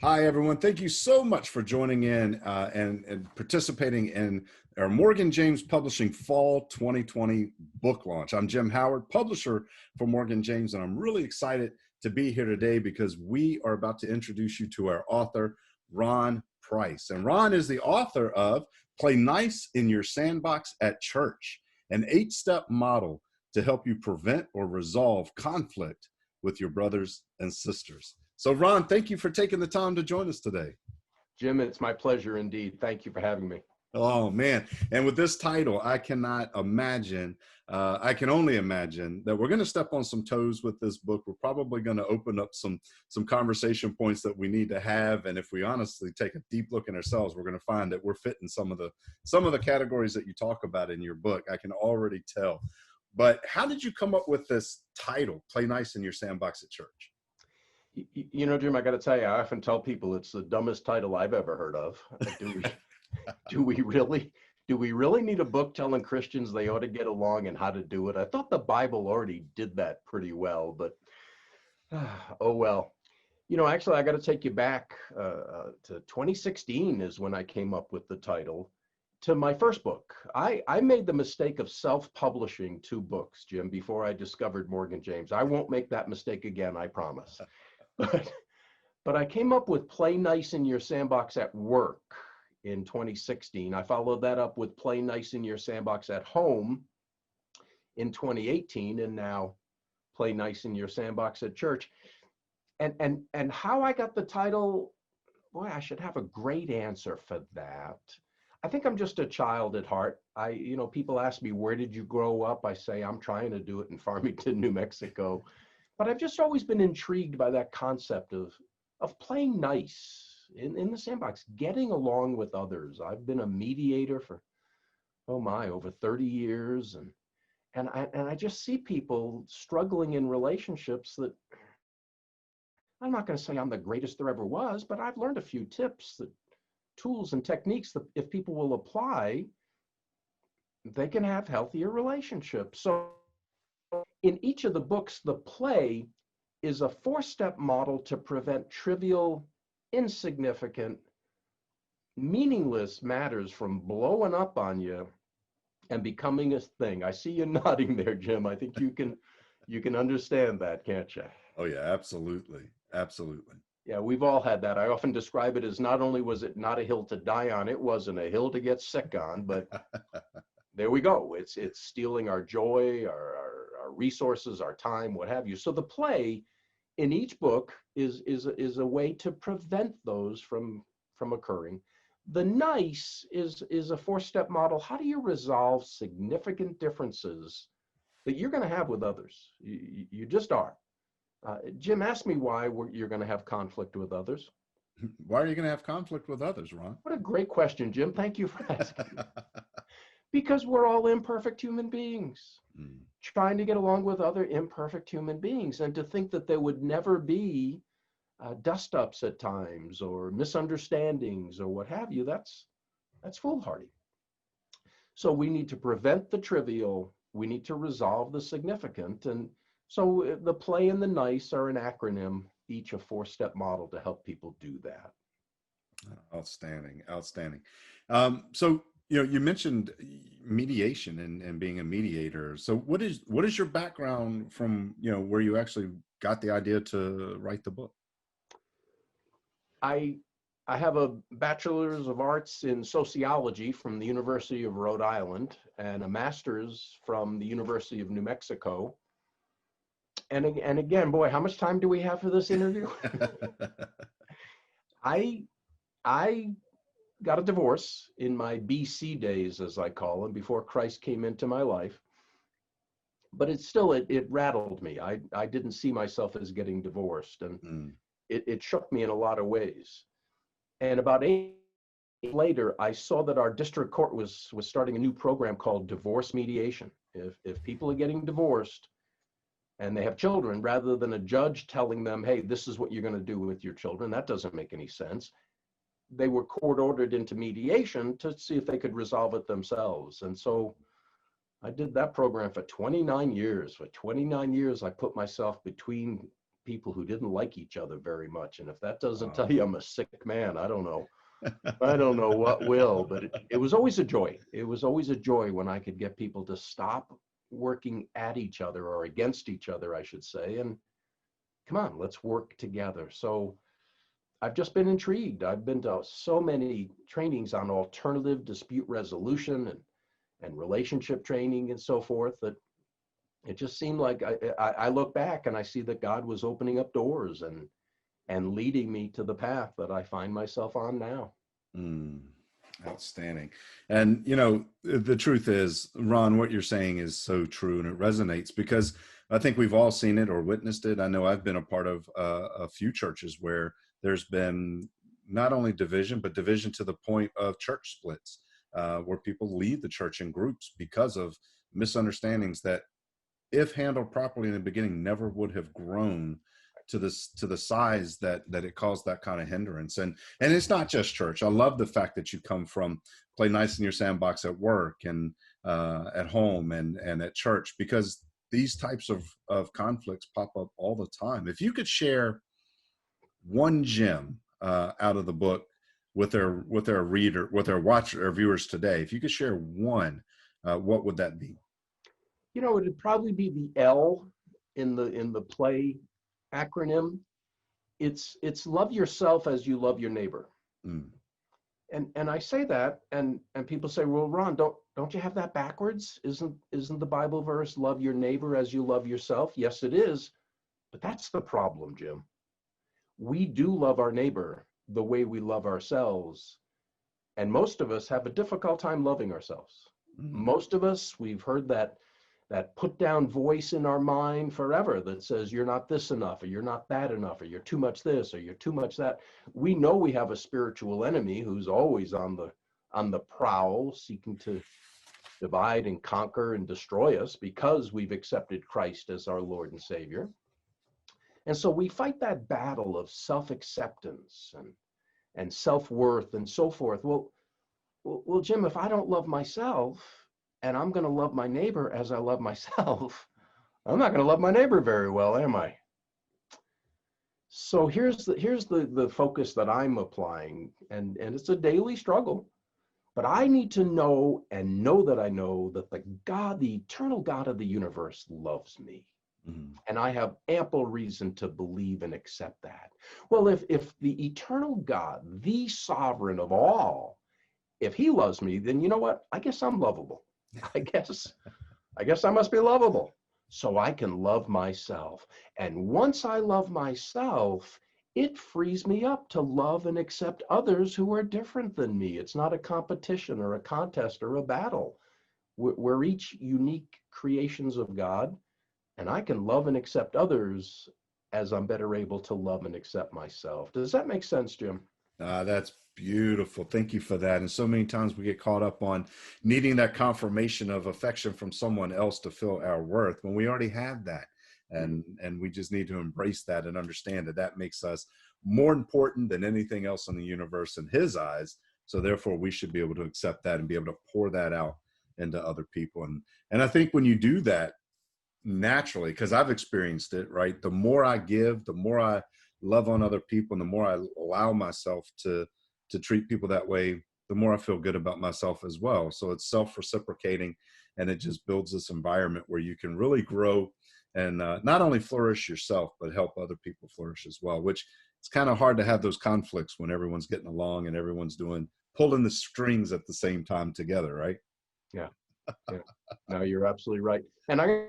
Hi, everyone. Thank you so much for joining in and participating in our Morgan James Publishing Fall 2020 book launch. I'm Jim Howard, publisher for Morgan James, and I'm really excited to be here today because we are about to introduce you to our author, Ron Price. And Ron is the author of Play Nice in Your Sandbox at Church, an 8-step model to help you prevent or resolve conflict with your brothers and sisters. So Ron, thank you for taking the time to join us today. Jim, it's my pleasure indeed. Thank you for having me. Oh man. And with this title, I cannot imagine, I can only imagine that we're going to step on some toes with this book. We're probably going to open up some conversation points that we need to have. And if we honestly take a deep look in ourselves, we're going to find that we're fitting some of the categories that you talk about in your book. I can already tell. But how did you come up with this title, Play Nice in Your Sandbox at Church? You know, Jim, I got to tell you, I often tell people it's the dumbest title I've ever heard of. Do we really need a book telling Christians they ought to get along and how to do it? I thought the Bible already did that pretty well, but oh well. You know, actually, I got to take you back to 2016 is when I came up with the title to my first book. I made the mistake of self-publishing 2 books, Jim, before I discovered Morgan James. I won't make that mistake again, I promise. But I came up with Play Nice in Your Sandbox at Work in 2016. I followed that up with Play Nice in Your Sandbox at Home in 2018, and now Play Nice in Your Sandbox at Church. And how I got the title, boy, I should have a great answer for that. I think I'm just a child at heart. People ask me, where did you grow up? I say, I'm trying to do it in Farmington, New Mexico. But I've just always been intrigued by that concept of playing nice in the sandbox, getting along with others. I've been a mediator for, over 30 years. And I just see people struggling in relationships that I'm not going to say I'm the greatest there ever was, but I've learned a few tips, tools and techniques that if people will apply, they can have healthier relationships. So in each of the books, the play is a 4-step model to prevent trivial, insignificant, meaningless matters from blowing up on you and becoming a thing. I see you nodding there, Jim. I think you can understand that, can't you? Oh yeah, absolutely. Absolutely. Yeah, we've all had that. I often describe it as not only was it not a hill to die on, it wasn't a hill to get sick on, but there we go. It's stealing our joy, our resources, our time, what have you. So the play in each book is a way to prevent those from occurring. The nice is a 4-step model. How do you resolve significant differences that you're going to have with others? You just are. Jim, ask me why you're going to have conflict with others. Why are you going to have conflict with others, Ron? What a great question, Jim. Thank you for asking. Because we're all imperfect human beings, trying to get along with other imperfect human beings. And to think that there would never be dust-ups at times or misunderstandings or what have you, that's foolhardy. So we need to prevent the trivial. We need to resolve the significant. And so the play and the nice are an acronym, each a 4-step model to help people do that. Outstanding. So, you mentioned mediation and being a mediator. So what is your background from, where you actually got the idea to write the book? I have a bachelor's of arts in sociology from the University of Rhode Island and a master's from the University of New Mexico. And again, boy, how much time do we have for this interview? I got a divorce in my BC days, as I call them, before Christ came into my life. But it rattled me. I didn't see myself as getting divorced, and it shook me in a lot of ways. And about 8 years later, I saw that our district court was starting a new program called divorce mediation. If people are getting divorced and they have children, rather than a judge telling them, hey, this is what you're going to do with your children, that doesn't make any sense. They were court ordered into mediation to see if they could resolve it themselves. And so I did that program for 29 years. For 29 years, I put myself between people who didn't like each other very much. And if that doesn't Wow. tell you I'm a sick man, I don't know. I don't know what will, but it was always a joy. It was always a joy when I could get people to stop working at each other, or against each other, I should say, and come on, let's work together. So I've just been intrigued. I've been to so many trainings on alternative dispute resolution and relationship training and so forth, that it just seemed like I look back and I see that God was opening up doors and leading me to the path that I find myself on now. Mm, outstanding. And, you know, the truth is, Ron, what you're saying is so true, and it resonates because I think we've all seen it or witnessed it. I know I've been a part of a few churches where there's been not only division, but division to the point of church splits, where people leave the church in groups because of misunderstandings that, if handled properly in the beginning, never would have grown to the size that it caused that kind of hindrance. And it's not just church. I love the fact that you come from play nice in your sandbox at work and at home and at church, because these types of conflicts pop up all the time. If you could share one gem out of the book with our reader, with our watcher, our viewers today, if you could share one, what would that be? You know, it'd probably be the L in the play acronym. It's love yourself as you love your neighbor. Mm. And I say that, and people say, well, Ron, don't you have that backwards? Isn't the Bible verse love your neighbor as you love yourself? Yes, it is. But that's the problem, Jim. We do love our neighbor the way we love ourselves. And most of us have a difficult time loving ourselves. Mm. Most of us, we've heard that put down voice in our mind forever that says you're not this enough, or you're not that enough, or you're too much this, or you're too much that. We know we have a spiritual enemy who's always on the prowl, seeking to divide and conquer and destroy us because we've accepted Christ as our Lord and Savior. And so we fight that battle of self-acceptance and self-worth and so forth. Well, Jim, if I don't love myself, and I'm going to love my neighbor as I love myself, I'm not going to love my neighbor very well, am I? So here's the focus that I'm applying, and it's a daily struggle, but I need to know and know that I know that the eternal God of the universe loves me. Mm-hmm. And I have ample reason to believe and accept that. Well, if the eternal God, the sovereign of all, if he loves me, then you know what? I guess I'm lovable. I guess I must be lovable, so I can love myself. And once I love myself, it frees me up to love and accept others who are different than me. It's not a competition or a contest or a battle. We're each unique creations of God, and I can love and accept others as I'm better able to love and accept myself. Does that make sense, Jim? That's beautiful. Thank you for that. And so many times we get caught up on needing that confirmation of affection from someone else to feel our worth when we already have that. And we just need to embrace that and understand that makes us more important than anything else in the universe in his eyes. So therefore we should be able to accept that and be able to pour that out into other people. And I think when you do that naturally, because I've experienced it, right? The more I give, the more I love on other people, and the more I allow myself to treat people that way, the more I feel good about myself as well. So it's self-reciprocating, and it just builds this environment where you can really grow and not only flourish yourself, but help other people flourish as well, which it's kind of hard to have those conflicts when everyone's getting along and everyone's pulling the strings at the same time together, right? Yeah. No, you're absolutely right. And I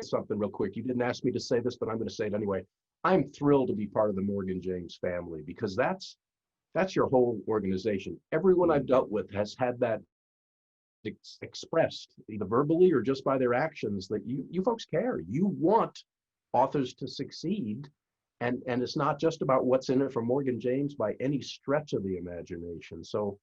something real quick. You didn't ask me to say this, but I'm going to say it anyway. I'm thrilled to be part of the Morgan James family, because that's your whole organization. Everyone I've dealt with has had that expressed either verbally or just by their actions, that you folks care. You want authors to succeed, and it's not just about what's in it for Morgan James by any stretch of the imagination. So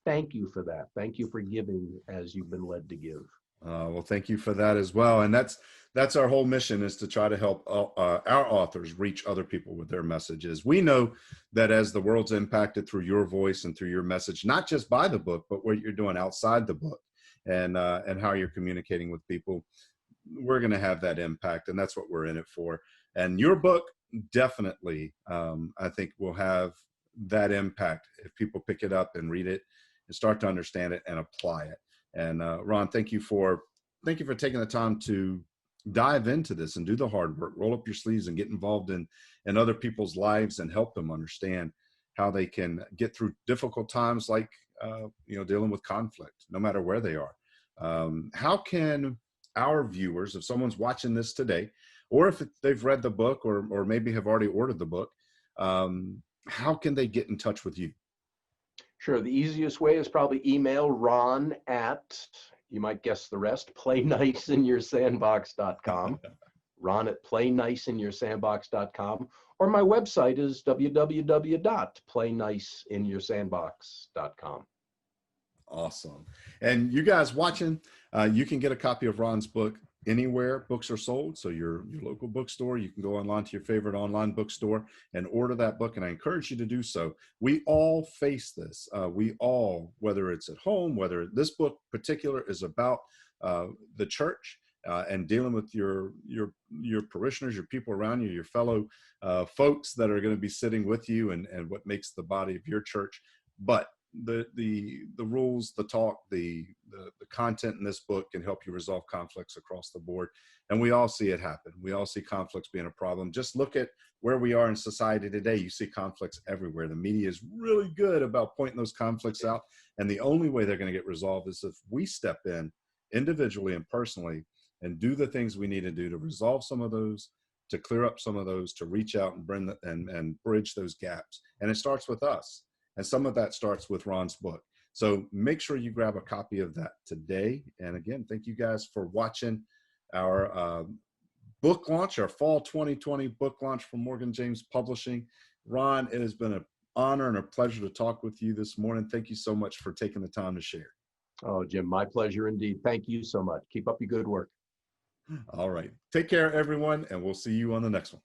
thank you for that. Thank you for giving as you've been led to give. Well, thank you for that as well. And that's our whole mission, is to try to help our authors reach other people with their messages. We know that as the world's impacted through your voice and through your message, not just by the book, but what you're doing outside the book and how you're communicating with people, we're going to have that impact, and that's what we're in it for. And your book definitely, I think, will have that impact if people pick it up and read it and start to understand it and apply it. And Ron, thank you for taking the time to dive into this and do the hard work, roll up your sleeves and get involved in other people's lives and help them understand how they can get through difficult times, like dealing with conflict, no matter where they are. How can our viewers, if someone's watching this today, or if they've read the book, or maybe have already ordered the book, how can they get in touch with you? Sure. The easiest way is probably email Ron at, you might guess the rest, playniceinYourSandbox.com. Ron at playniceinYourSandbox.com. Or my website is www.playniceinYourSandbox.com. Awesome. And you guys watching, you can get a copy of Ron's book anywhere books are sold. So your local bookstore, you can go online to your favorite online bookstore and order that book. And I encourage you to do so. We all face this. We all, whether it's at home, whether this book particular is about the church, and dealing with your parishioners, your people around you, your fellow folks that are going to be sitting with you, and what makes the body of your church. But the rules, the talk, the content in this book can help you resolve conflicts across the board. And we all see it happen. We all see conflicts being a problem. Just look at where we are in society today. You see conflicts everywhere. The media is really good about pointing those conflicts out. And the only way they're going to get resolved is if we step in individually and personally and do the things we need to do to resolve some of those, to clear up some of those, to reach out and bring and bridge those gaps. And it starts with us. And some of that starts with Ron's book. So make sure you grab a copy of that today. And again, thank you guys for watching our book launch, our fall 2020 book launch from Morgan James Publishing. Ron, it has been an honor and a pleasure to talk with you this morning. Thank you so much for taking the time to share. Oh, Jim, my pleasure indeed. Thank you so much. Keep up your good work. All right. Take care, everyone, and we'll see you on the next one.